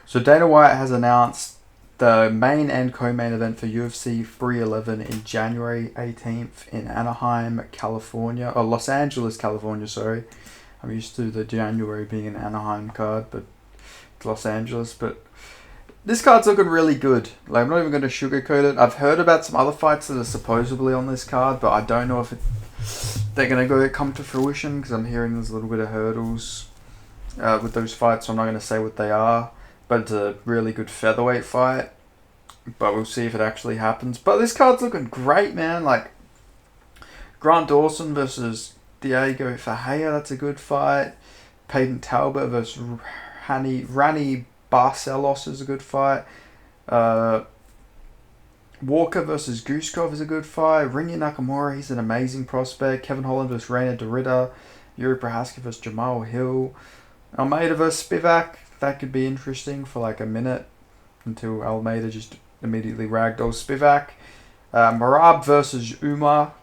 So Dana White has announced the main and co-main event for UFC 311 in January 18th in Anaheim, California. Or Los Angeles, California, sorry. I'm used to the January being an Anaheim card, but it's Los Angeles. But this card's looking really good. Like, I'm not even going to sugarcoat it. I've heard about some other fights that are supposedly on this card, but I don't know if they're going to come to fruition, because I'm hearing there's a little bit of hurdles with those fights, so I'm not going to say what they are. But it's a really good featherweight fight. But we'll see if it actually happens. But this card's looking great, man. Like, Grant Dawson versus Diego Ferreira, that's a good fight. Peyton Talbot versus Rani Barcelos is a good fight. Walker versus Guskov is a good fight. Rinya Nakamura, he's an amazing prospect. Kevin Holland versus Reina Dorita. Yuri Prohaska versus Jamal Hill. Almeida versus Spivak, that could be interesting for like a minute until Almeida just immediately ragdolls Spivak. Merab versus Umar,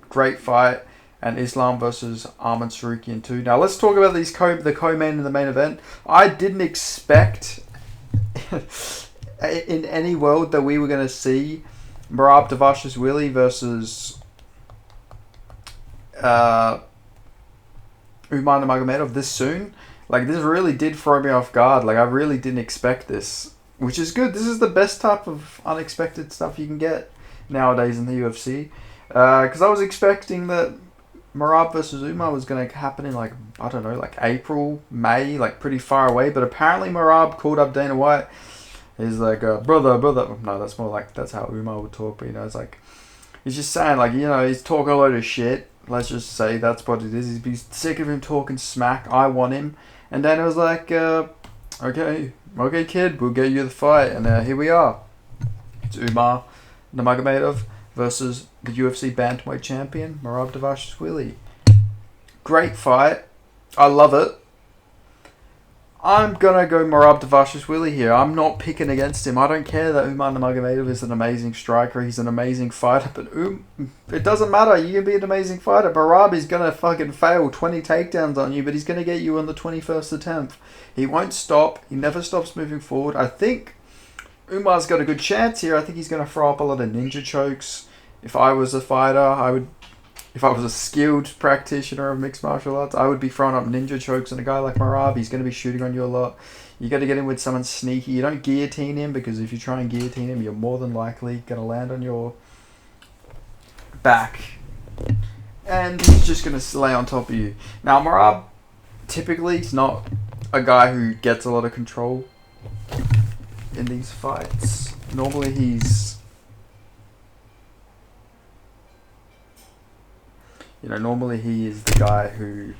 great fight. And Islam versus Arman Sarukian too. Now let's talk about the co-main and the main event. I didn't expect in any world that we were going to see Merab Dvalishvili versus Umar Nurmagomedov this soon. Like, this really did throw me off guard. Like, I really didn't expect this, which is good. This is the best type of unexpected stuff you can get nowadays in the UFC. Because I was expecting that Merab versus Umar was going to happen in, like, I don't know, like April, May, like pretty far away. But apparently Merab called up Dana White. He's like, brother. No, that's more like, that's how Umar would talk. But, you know, it's like, he's just saying, like, you know, he's talking a load of shit. Let's just say that's what it is. He's sick of him talking smack. I want him. And Dana was like, okay, kid, we'll get you the fight. And here we are. It's Umar Nurmagomedov versus the UFC bantamweight champion, Merab Dvalishvili. Great fight. I love it. I'm going to go Merab Dvalishvili here. I'm not picking against him. I don't care that Umar Nurmagomedov is an amazing striker. He's an amazing fighter. But it doesn't matter. You can be an amazing fighter. Merab is going to fucking fail 20 takedowns on you, but he's going to get you on the 21st attempt. He won't stop. He never stops moving forward. I think Umar's got a good chance here. I think he's going to throw up a lot of ninja chokes. If I was a fighter, if I was a skilled practitioner of mixed martial arts, I would be throwing up ninja chokes on a guy like Merab. He's going to be shooting on you a lot. You got to get him with someone sneaky. You don't guillotine him, because if you try and guillotine him, you're more than likely going to land on your back. And he's just going to lay on top of you. Now, Merab typically is not a guy who gets a lot of control in these fights. Normally he is the guy who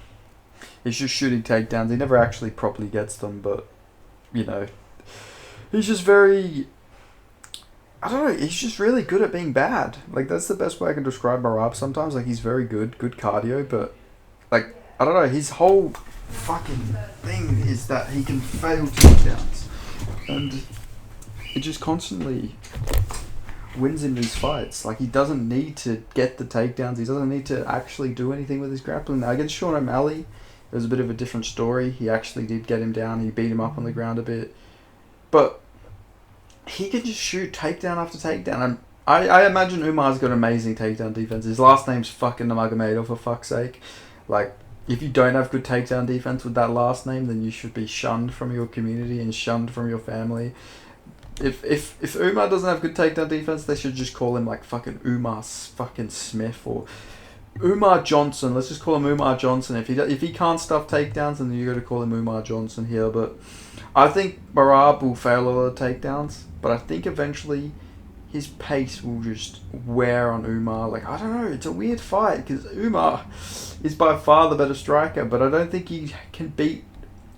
is just shooting takedowns. He never actually properly gets them, but, you know, he's just very, I don't know, he's just really good at being bad. Like, that's the best way I can describe Merab sometimes. Like, he's very good cardio, but, like, I don't know, his whole fucking thing is that he can fail takedowns. And it just constantly wins in these fights. Like, he doesn't need to get the takedowns. He doesn't need to actually do anything with his grappling. Now, against Sean O'Malley, it was a bit of a different story. He actually did get him down. He beat him up on the ground a bit. But he can just shoot takedown after takedown. And I imagine Umar's got amazing takedown defense. His last name's fucking Nurmagomedov, for fuck's sake. Like, if you don't have good takedown defense with that last name, then you should be shunned from your community and shunned from your family. If Umar doesn't have good takedown defense, they should just call him like fucking Umar fucking Smith or Umar Johnson. Let's just call him Umar Johnson. If he can't stuff takedowns, then you got to call him Umar Johnson here. But I think Merab will fail a lot of takedowns, but I think eventually his pace will just wear on Umar. Like, I don't know, it's a weird fight because Umar is by far the better striker, but I don't think he can beat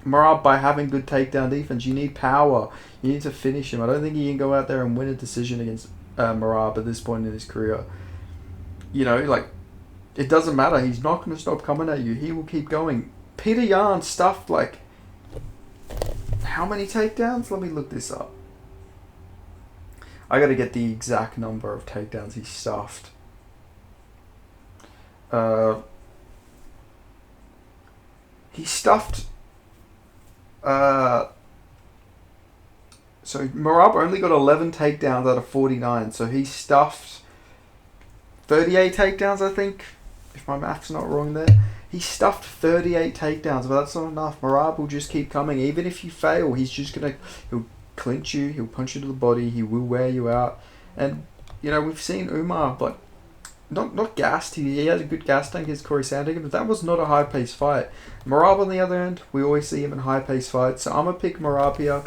Merab by having good takedown defense. You need power. You need to finish him. I don't think he can go out there and win a decision against Merab at this point in his career. You know, like, it doesn't matter. He's not going to stop coming at you. He will keep going. Peter Yan stuffed, like, how many takedowns? Let me look this up. I got to get the exact number of takedowns he stuffed. He stuffed So Merab only got 11 takedowns out of 49. So he stuffed 38 takedowns, I think, if my math's not wrong there. He stuffed 38 takedowns, but that's not enough. Merab will just keep coming. Even if you fail, he'll clinch you, he'll punch you to the body, he will wear you out. And, we've seen Umar, like, not gassed. He had a good gas tank against Corey Sandhagen, but that was not a high-paced fight. Merab, on the other end, we always see him in high-paced fights, so I'm going to pick Merab here.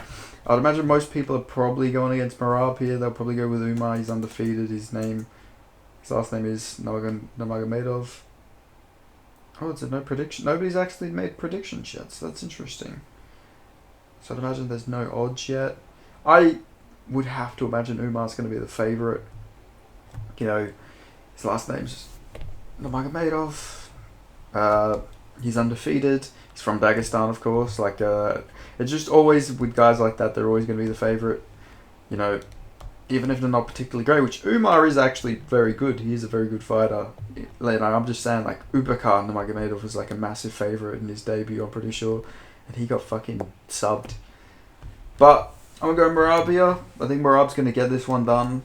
I'd imagine most people are probably going against Merab here. They'll probably go with Umar. He's undefeated. His last name is Nurmagomedov. Oh, it's a no prediction. Nobody's actually made predictions yet, so that's interesting. So I'd imagine there's no odds yet. I would have to imagine Umar's going to be the favourite. His last name's Nurmagomedov. He's undefeated. He's from Dagestan, of course. It's just always with guys like that, they're always going to be the favourite. Even if they're not particularly great, which Umar is actually very good. He is a very good fighter. I'm just saying, Ubakar Nurmagomedov was a massive favourite in his debut, I'm pretty sure. And he got fucking subbed. But I'm going to go Merab here. I think Merab's going to get this one done.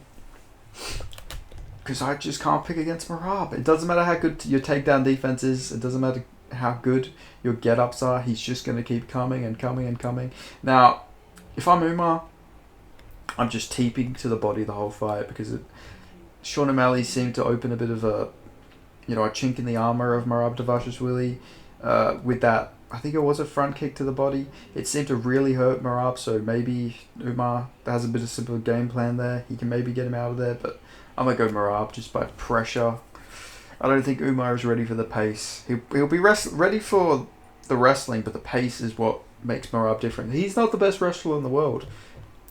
Because I just can't pick against Merab. It doesn't matter how good your takedown defense is. It doesn't matter how good your get-ups are. He's just going to keep coming and coming and coming. Now, if I'm Umar, I'm just teeping to the body the whole fight because Sean O'Malley seemed to open a bit of a chink in the armour of Merab Dvalishvili with that. I think it was a front kick to the body. It seemed to really hurt Merab, so maybe Umar has a bit of simple game plan there. He can maybe get him out of there, but I'm going to go Merab just by pressure. I don't think Umar is ready for the pace. He'll be ready for the wrestling, but the pace is what makes Merab different. He's not the best wrestler in the world.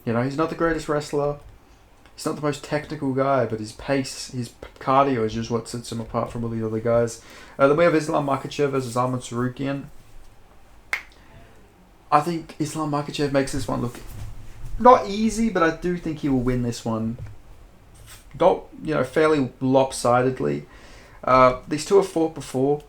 He's not the greatest wrestler. He's not the most technical guy, but his pace, his cardio is just what sets him apart from all the other guys. Then we have Islam Makhachev versus Arman Tsarukyan. I think Islam Makhachev makes this one look not easy, but I do think he will win this one. Not, fairly lopsidedly. These two have fought before.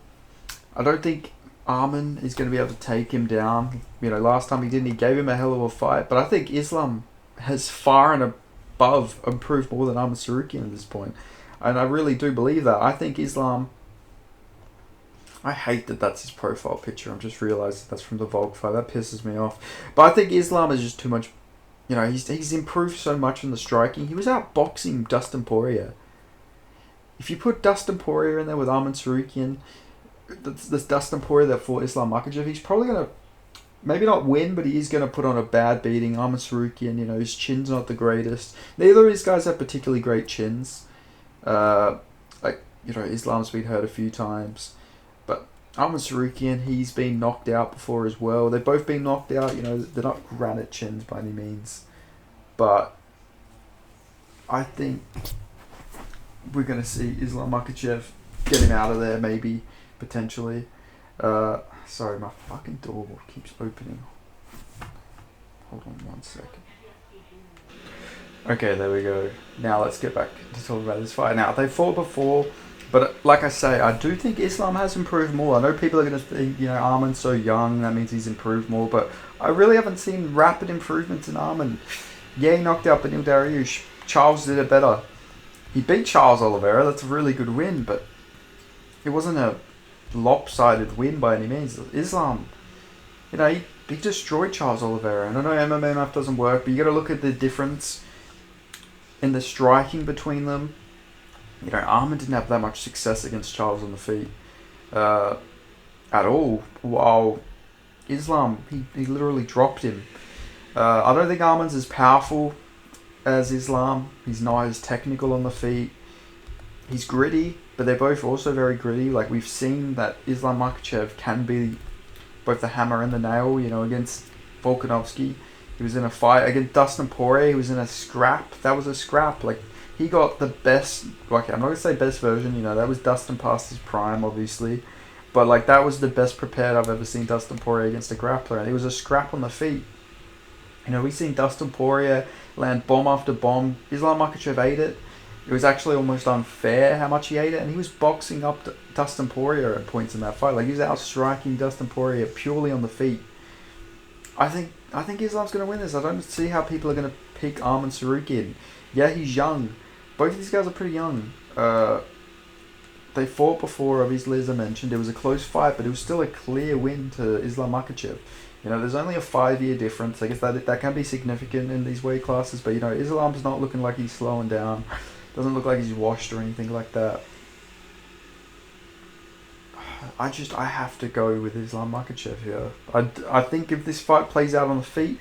I don't think Arman is going to be able to take him down. Last time he didn't, he gave him a hell of a fight. But I think Islam has far and above improved more than Arman Tsarukyan at this point. And I really do believe that. I think Islam... I hate that that's his profile picture. I'm just realised that's from the Volk fight. That pisses me off. But I think Islam is just too much... he's improved so much in the striking. He was outboxing Dustin Poirier. If you put Dustin Poirier in there with Arman Tsarukyan, this Dustin Poirier that fought Islam Makhachev, he's probably going to maybe not win, but he is going to put on a bad beating. Arman Tsarukyan, his chin's not the greatest. Neither of these guys have particularly great chins. Islam's been hurt a few times. But Arman Tsarukyan, he's been knocked out before as well. They've both been knocked out. They're not granite chins by any means. But I think we're going to see Islam Makhachev get him out of there, maybe, potentially. Sorry, my fucking door keeps opening. Hold on 1 second. Okay, there we go. Now let's get back to talking about this fight. Now, they fought before, but like I say, I do think Islam has improved more. I know people are going to think, Arman's so young, that means he's improved more, but I really haven't seen rapid improvements in Arman. Yeah, he knocked out Beneil Dariush. Charles did it better. He beat Charles Oliveira. That's a really good win, but it wasn't a lopsided win by any means. Islam, he destroyed Charles Oliveira. And I know MMA math doesn't work, but you got to look at the difference in the striking between them. Arman didn't have that much success against Charles on the feet at all. While Islam, he literally dropped him. I don't think Arman's as powerful as Islam. He's not as technical on the feet. He's gritty, but they're both also very gritty. We've seen that Islam Makhachev can be both the hammer and the nail, against Volkanovski. He was in a fight against Dustin Poirier. He was in a scrap. That was a scrap. He got the best, I'm not going to say best version, that was Dustin past his prime, obviously. But, that was the best prepared I've ever seen Dustin Poirier against a grappler. And it was a scrap on the feet. We've seen Dustin Poirier land bomb after bomb. Islam Makhachev ate it. It was actually almost unfair how much he ate it. And he was boxing up Dustin Poirier at points in that fight. He was outstriking Dustin Poirier purely on the feet. I think Islam's gonna win this. I don't see how people are gonna pick Arman Sarukian. Yeah, he's young. Both of these guys are pretty young. They fought before, obviously, as I mentioned. It was a close fight, but it was still a clear win to Islam Makhachev. You know, there's only a 5-year difference. I guess that can be significant in these weight classes, but, you know, Islam's not looking like he's slowing down. Doesn't look like he's washed or anything like that. I have to go with Islam Makhachev here. I think if this fight plays out on the feet,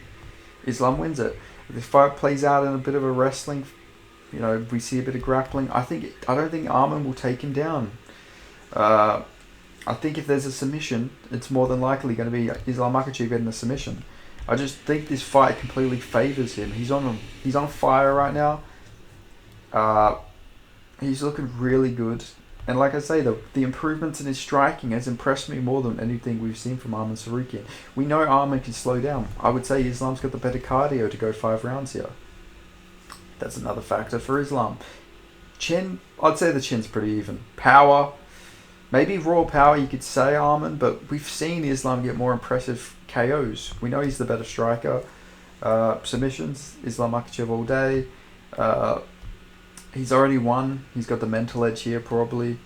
Islam wins it. If this fight plays out in a bit of a wrestling, you know, we see a bit of grappling, I don't think Arman will take him down. I think if there's a submission, it's more than likely going to be Islam Makhachev getting the submission. I just think this fight completely favours him. He's on fire right now. He's looking really good. And like I say, the improvements in his striking has impressed me more than anything we've seen from Arman Sarukian. We know Arman can slow down. I would say Islam's got the better cardio to go 5 rounds here. That's another factor for Islam. Chin, I'd say the chin's pretty even. Power, maybe raw power you could say Arman, but we've seen Islam get more impressive KOs. We know he's the better striker. Submissions, Islam Makhachev all day. He's already won. He's got the mental edge here probably.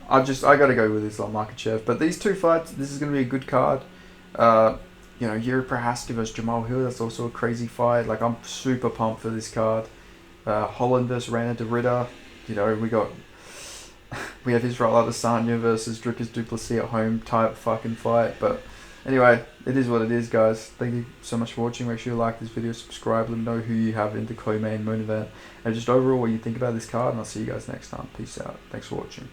I got to go with Islam Makhachev. But these two fights, this is going to be a good card. You know, Yuri Prohaska versus Jamal Hill, that's also a crazy fight. Like, I'm super pumped for this card. Holland versus Reina de Ritter. You know, we have Israel Adesanya versus Dricus du Plessis at home type fucking fight. But anyway, it is what it is, guys. Thank you so much for watching. Make sure you like this video, subscribe, let me know who you have in the co-main main event, and just overall what you think about this card, and I'll see you guys next time. Peace out. Thanks for watching.